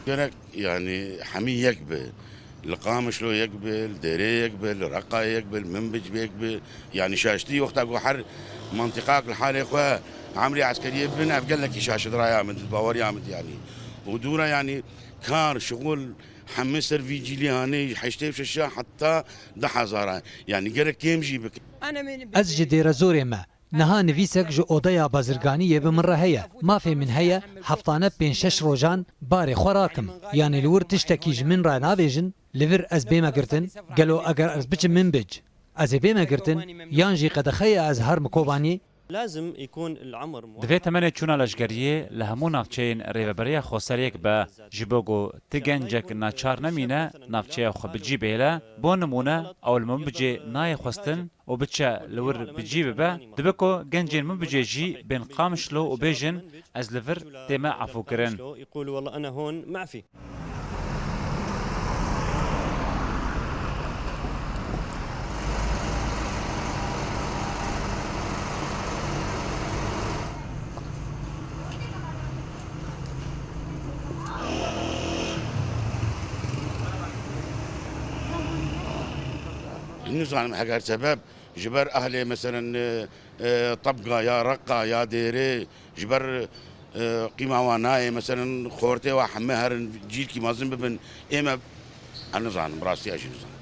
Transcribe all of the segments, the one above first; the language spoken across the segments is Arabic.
جرك يعني حمي يقبل القامش لو يقبل ديري يقبل رقة يقبل منبج بيقبل يعني شاشتي وقت اكو حر منطقاك الحالة اخوة عملية عسكرية بنعرف قال لك شاشة درايا من الباور يامد يعني ودورة يعني كار شغل حمسر في جيلي هاني حشتي في الشاشة حتى 10,000 يعني قالك كيم جيبك از جی دیره زوری ما نها نویسک جو اودیا بازرگانی به من هيا ما في من هيا هفتانه بين شش روجان باري خوراكم يعني الور تشتكيج من را نافيجن لفر از بيما قرتن قالو اگر از بچ من بج از بيما قرتن يانجي قد خيا از هر مكوباني لازم يكون العمر دوی تمنه چونا لشگریه لهمو نافچین ریوبریا خوسریک به جبوگو تگنجک ناچار نمینه نافچه خو بجی بیله بو نمونه اول من بجی نای خواستن و بچه لور بجی به دبکو گنجین من بجی جی بین قامشلو و بیجن از لور تیما عفو کرن يقول والله انا هون معفي. النظام حق سبب جبر اهلي مثلا طبقه يا رقه يا ديري جبر قيمه واناي مثلا خورتي وحمهر جيل كي مازن ببن اما النظام براسي اجي نظام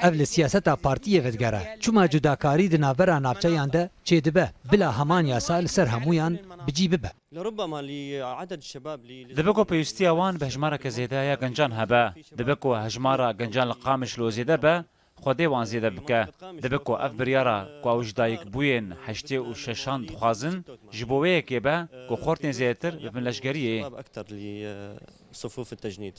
اول سیاستا پارتی ودگره چوما جداکاری دنابرا نافچه ده چه دبه بلا همان یاسا لسر همویان بجی ببه لربما لعدد الشباب دبکو پیوستی اوان به هجماره که زیده یا گنجان هبه دبکو هجماره گنجان لقامش لو زیده به خودی وان زیده بکه دبکو اف بریارا کو اوج دایک بوین هشتی و ششان دخوازن جبوه که به کو خورتن زیتر ببن لشگریه اكثر لصفوف التجنيد.